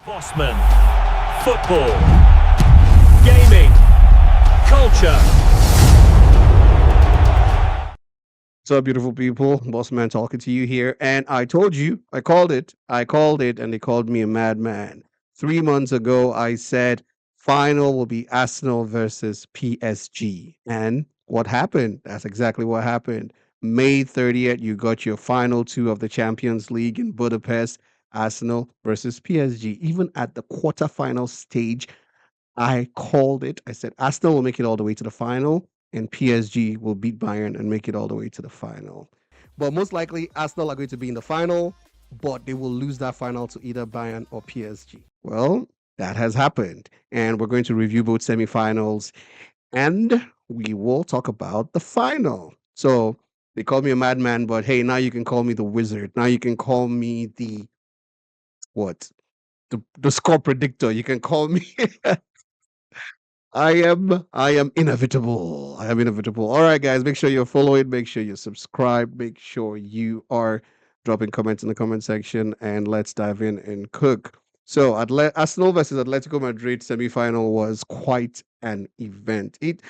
Bossman, football, gaming, culture. What's up, beautiful people? Bossman talking to you here. And I told you, I called it, and they called me a madman. 3 months ago, I said final will be Arsenal versus PSG. And what happened? That's exactly what happened. May 30th, you got your final two of the Champions League in Budapest, Arsenal versus PSG. Even at the quarterfinal stage, I called it. I said Arsenal will make it all the way to the final, and PSG will beat Bayern and make it all the way to the final. But most likely, Arsenal are going to be in the final, but they will lose that final to either Bayern or PSG. Well, that has happened, and we're going to review both semifinals, and we will talk about the final. So they call me a madman, but hey, now you can call me the wizard. Now you can call me the what? The score predictor. You can call me I am inevitable. I am inevitable. All right, guys, make sure you're following, make sure you subscribe, make sure you are dropping comments in the comment section, and let's dive in and cook. So, Arsenal versus Atletico Madrid semifinal was quite an event. It,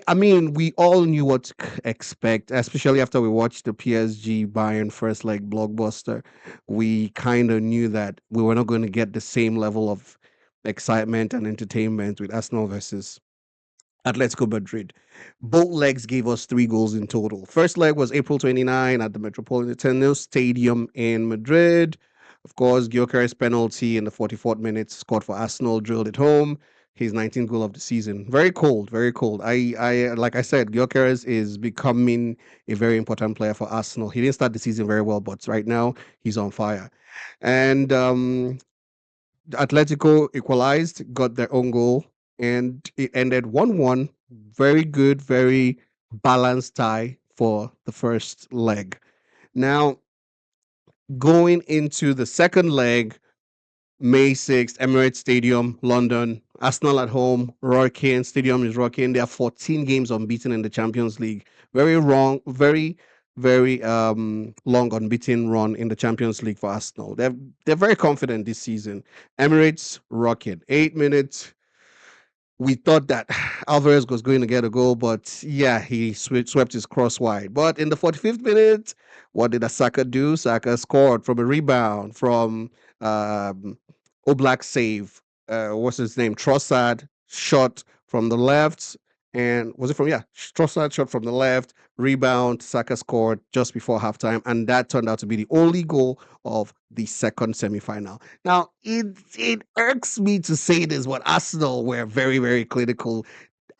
I mean, we all knew what to expect, especially after we watched the PSG Bayern first leg blockbuster. We kind of knew that we were not going to get the same level of excitement and entertainment with Arsenal versus Atletico Madrid. Both legs gave us 3 goals in total. First leg was April 29 at the Metropolitano Stadium in Madrid. Of course, Gukeras penalty in the 44th minute scored for Arsenal, drilled it home. His 19th goal of the season. Very cold, very cold. I like I said, Gukeras is becoming a very important player for Arsenal. He didn't start the season very well, but right now he's on fire. And Atletico equalized, got their own goal, and it ended 1-1. Very good, very balanced tie for the first leg. Now, going into the second leg, May 6th, Emirates Stadium, London. Arsenal at home, rocking. Stadium is rocking. They are 14 games unbeaten in the Champions League. Very long unbeaten run in the Champions League for Arsenal. They're very confident this season. Emirates rocking. 8 minutes. We thought that Alvarez was going to get a goal, but yeah, he swept his cross wide. But in the 45th minute, what did Saka do? Saka scored from a rebound from um, Oblak save. What's his name? Trossard shot from the left. And was it from, yeah, Trossard shot from the left, rebound, Saka scored just before halftime. And that turned out to be the only goal of the second semifinal. Now, it irks me to say this, but Arsenal were very, very clinical.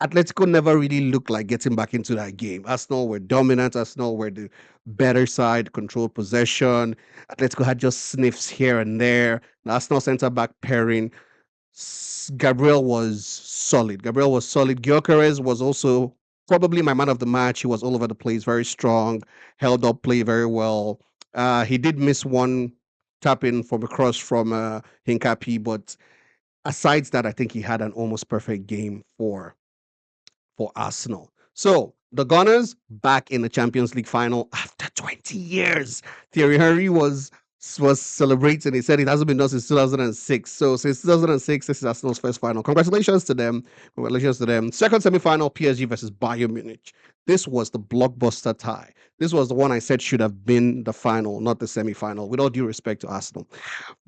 Atletico never really looked like getting back into that game. Arsenal were dominant. Arsenal were the better side, controlled possession. Atletico had just sniffs here and there. The Arsenal centre back pairing, Gabrielle was solid. Gabrielle was solid. Gukeras was also probably my man of the match. He was all over the place, very strong, held up play very well. He did miss one tap in from across from Hincapi, but aside that, I think he had an almost perfect game for Arsenal. So the Gunners back in the Champions League final after 20 years. Thierry Henry was celebrating. He said it hasn't been done since 2006. So since 2006, this is Arsenal's first final. Congratulations to them. Congratulations to them. Second semi-final, PSG versus Bayern Munich. This was the blockbuster tie. This was the one I said should have been the final, not the semi-final, with all due respect to Arsenal.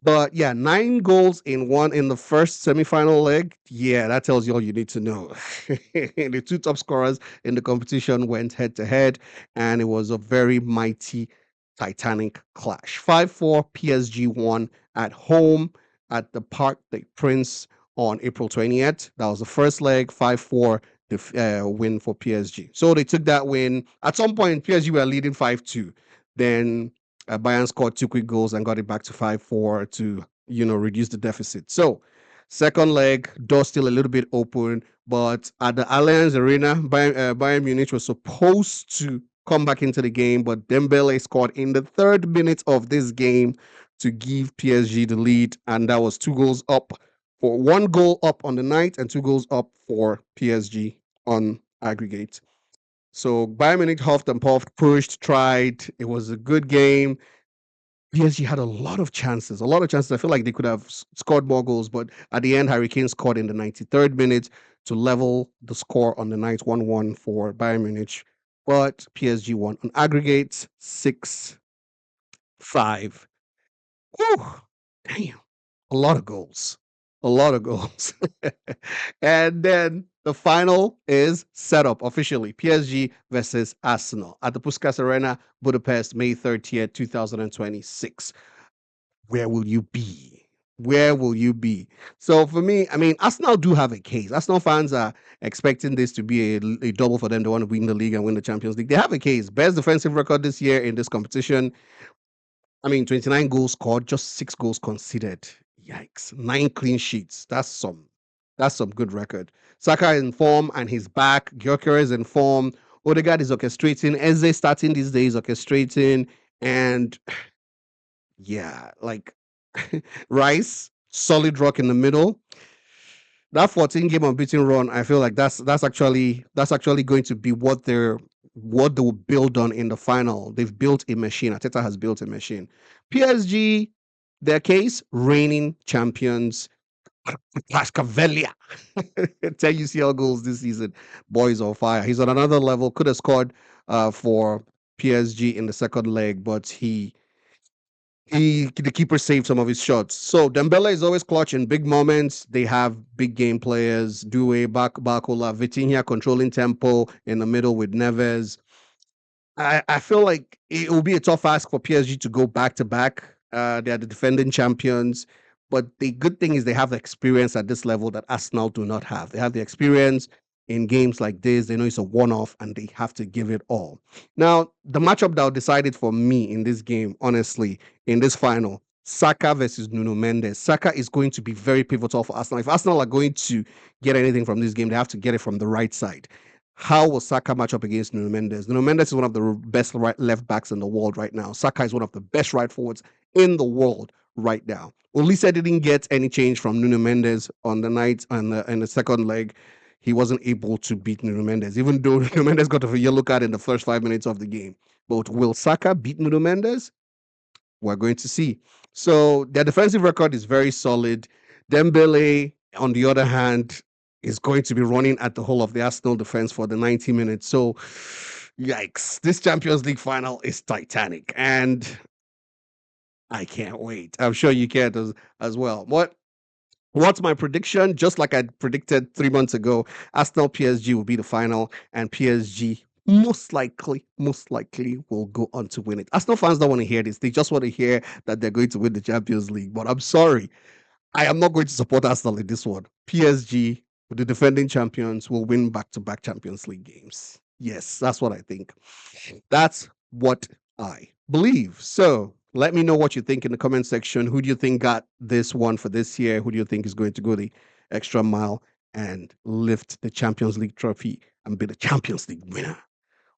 But yeah, 9 goals in the first semi-final leg. Yeah, that tells you all you need to know. The two top scorers in the competition went head to head, and it was a very mighty Titanic clash. 5-4 PSG won at home at the Parc des Princes on April 20th. That was the first leg. 5-4 the win for PSG. So they took that win. At some point, PSG were leading 5-2. Then Bayern scored 2 quick goals and got it back to 5-4 to reduce the deficit. So second leg, door still a little bit open, but at the Allianz Arena, Bayern Munich was supposed to come back into the game, but Dembele scored in the 3rd minute of this game to give PSG the lead, and that was 2 goals up, for 1 goal up on the night and 2 goals up for PSG on aggregate. So Bayern Munich huffed and puffed, pushed, tried. It was a good game. PSG had a lot of chances, a lot of chances. I feel like they could have scored more goals, but at the end, Harry Kane scored in the 93rd minute to level the score on the night 1-1 for Bayern Munich. But PSG won on aggregate 6-5. Whew, damn, a lot of goals. A lot of goals. And then the final is set up officially. PSG versus Arsenal at the Puskas Arena, Budapest, May 30th, 2026. Where will you be? Where will you be? So for me, I mean, Arsenal do have a case. Arsenal fans are expecting this to be a double for them. They want to win the league and win the Champions League. They have a case. Best defensive record this year in this competition. I mean, 29 goals scored, just 6 goals conceded. Yikes. 9 clean sheets. That's some good record. Saka in form and he's back. Gukeras is in form. Odegaard is orchestrating. Eze starting these days orchestrating. And yeah, like Rice, solid rock in the middle. That 14 game unbeaten run, I feel like that's actually going to be what they will build on in the final. They've built a machine. Ateta has built a machine. PSG, their case, reigning champions. Pascavelia. 10 UCL goals this season. Boys on fire. He's on another level. Could have scored for PSG in the second leg, but the keeper saved some of his shots. So Dembele is always clutch in big moments. They have big game players. Due, Barcola, Vitinha controlling tempo in the middle with Neves. I feel like it will be a tough ask for PSG to go back to back. They are the defending champions. But the good thing is they have the experience at this level that Arsenal do not have. They have the experience in games like this. They know it's a one off and they have to give it all. Now, the matchup that decided for me in this game, honestly, in this final, Saka versus Nuno Mendes. Saka is going to be very pivotal for Arsenal. If Arsenal are going to get anything from this game, they have to get it from the right side. How will Saka match up against Nuno Mendes? Nuno Mendes is one of the best right left backs in the world right now. Saka is one of the best right forwards in the world right now. Olise didn't get any change from Nuno Mendes on the night and in the second leg. He wasn't able to beat Nuno Mendes, even though Nuno Mendes got a yellow card in the first 5 minutes of the game. But will Saka beat Nuno Mendes? We're going to see. So their defensive record is very solid. Dembele, on the other hand, is going to be running at the whole of the Arsenal defense for the 90 minutes. So, yikes. This Champions League final is titanic. And I can't wait. I'm sure you can as well. What's my prediction? Just like I predicted 3 months ago, Arsenal PSG will be the final, and PSG most likely will go on to win it. Arsenal fans don't want to hear this. They just want to hear that they're going to win the Champions League. But I'm sorry, I am not going to support Arsenal in this one. PSG, the defending champions, will win back-to-back Champions League games. Yes, that's what I think. That's what I believe. So let me know what you think in the comment section. Who do you think got this one for this year? Who do you think is going to go the extra mile and lift the Champions League trophy and be the Champions League winner?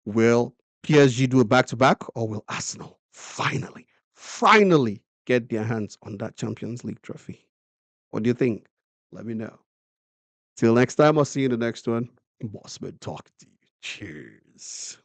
Will PSG do a back to back, or will Arsenal finally get their hands on that Champions League trophy? What do you think? Let me know. Till next time, I'll see you in the next one. Bossman talk to you. Cheers.